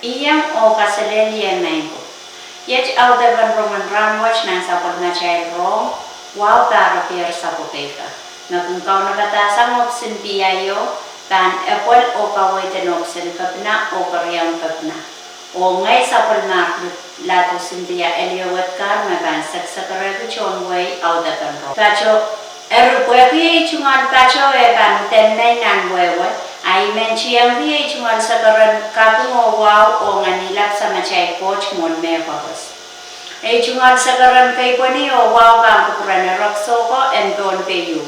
iyang o kasalelian na ito. Yet out the Roman Ramwatch ng sapag na child wrong, wow Pahrekier Sapwekeika. Nagungkaw na batasang opsin piyayo, kan epol o kawaitan opsin kapna o karyang kapna. O ngay sapag na lato sindiya eliyawat kar na kan saksakaraga chonway out the control. Kacho, Pahrekier chungan kacho kan tenay nan wewat, ay menchiyang hiya chungan sakaran kapung o wow o nganilap sa machay coach mon me pagos. Ay chungan sakaran kay pani o wow kang kukuran na rakso ko and don kayo.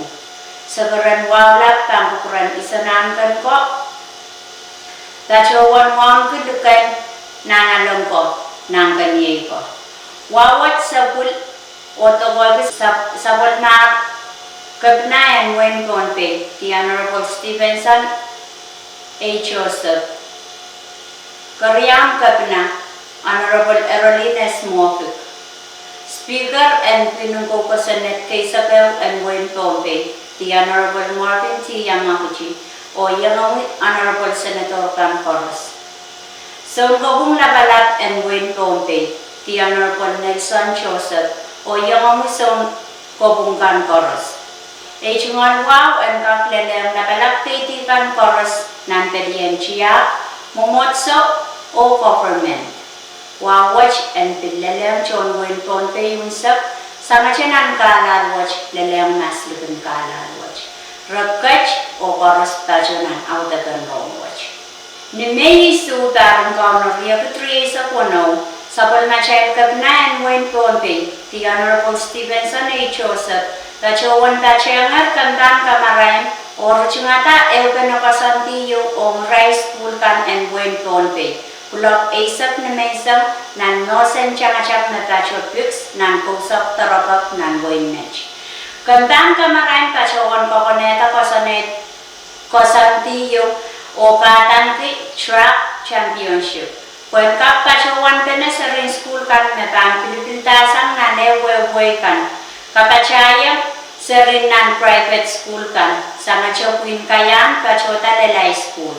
Sakaran wow lap kang kukuran isanangkan ko. Kacho wan kudukan nangalong ko nang kanyay ko. Wawat sapul o tawag sapul na kapnayan when konpe, the Honorable Stevenson A. Joseph. Karyang kapna, Honorable Erolina Smokik. Speaker and pinungko ko sa net kay Sapel and when konpe, the Honorable Martin T. Yamaguchi o yung Honorable Senator Camporos. So kung nabalat and when konpe, the Honorable Nelson Joseph o yung son kobong Camporos. Ejungan wow and kakleleng nabalak titikan koros nan pediyan siya, mumotso o government. Wawach and pileleng chon win konpe yunsap, sama siya kalalwach leleng mas lupin kalalwach. Ragkach o koros tajonan autagan rawach. Ni may isu tarong kaunor yakutri sa kuno, sapol na siya kapnayan win konpe, the Honorable Stevenson A. Joseph, Kacawan kacangar kandang kamarain or chungata elkan kasantiyo ong rice school kan and buen tonpe. Kulak isap na mesam nan nosen changachak na tachot pics nan kusap tarapap nan buen match. Kandang kamarain kacawan kakoneta kasantiyo o katangki track championship. Kwen kap kacawan penesarin school kan metan pilipintasang na newe kan. Kapachaya serin nan private school kan sama chokwin kayan kachota lelai school.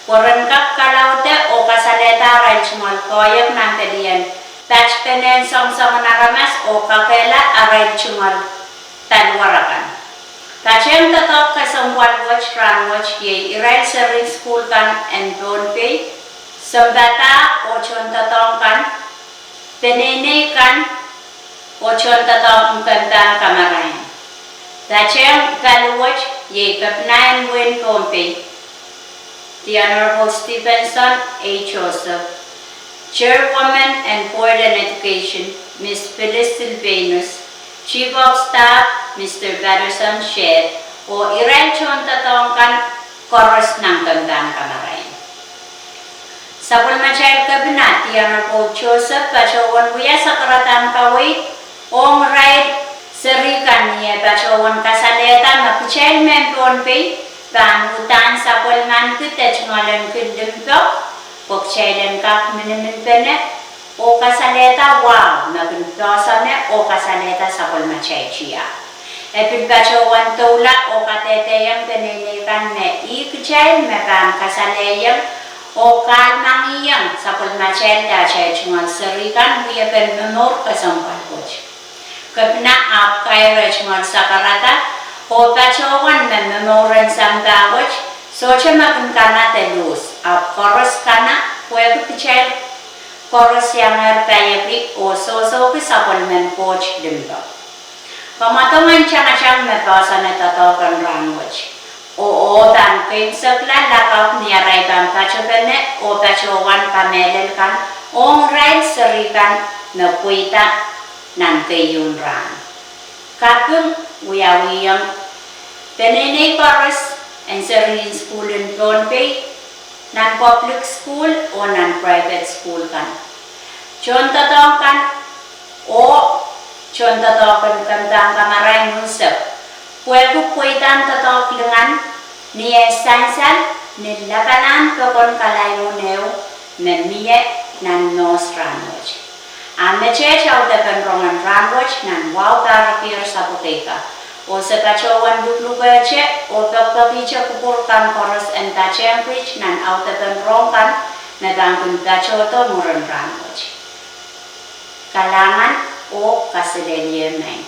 Koren kap kalaute o kasaleta rai chumal koyak nan pedian. Tach penen som naramas o kapela arai chumal tanwarakan. Kachem tatok kasangwal watch ran watch ye irai serin school kan and don't pay. Sambata o chon tatong kan penene kan Ochon tatong kandang kamarayan. Tachem kaluwach ye kapnayan wen kompe. The Honorable Stevenson A. Joseph. Chairwoman and Board on Education, Ms. Phyllis Silvanus. Chief of Staff, Mr. Patterson Shed. O iranchon tatong kan koros ng kandang kamarayan. Sa pulmachayag kabinat, The Honorable Joseph Kachawan Buya sa karatang kawit Ong ride serikan niya kacawan kasaleta mapichel membon pe kan hutan sa polman kita cungalan kedempok pokchailan kak minimin pene o kasaleta wow nagintosane o kasaleta sa polman chia. Epil kacawan tola o kateteyang penenikan ne ikchel mekan kasaleyang o kalmangiyang sa polman da chay cungal serikan buya pen memor kasampal coach. Kapna ap kay rechman sakarata o kacawan memoran sang dawach so siya makunkana telus ap koros kana pwede pichel koros yang kayaklik o so kisapol men coach limba. Kamatongan chang mepasa na tatokan ranwach. O dan kinsaklan lakap niyaray kan kachapene o kacawan kamelel kan ong ray serikan na puita nan kayun ran. Kapung wiyawiyang penene koros and serin school in Tonpe nan public school o nan private school kan. Chon tatokan kandang kamaray musap. Pwede puitan tatok lengan niya sansan nilakanan kakon kalay mo neo namiye nan nos ranwach. Meche chaw dakan rongan ranwach nan wow Pahrekier Sapwekeika. O sa kacawan duklugache o pagpapicha kupurkan koros and tachempich nan autakan rongkan natangkun gachoto muron rangoch. Kalangan o kasilelye may.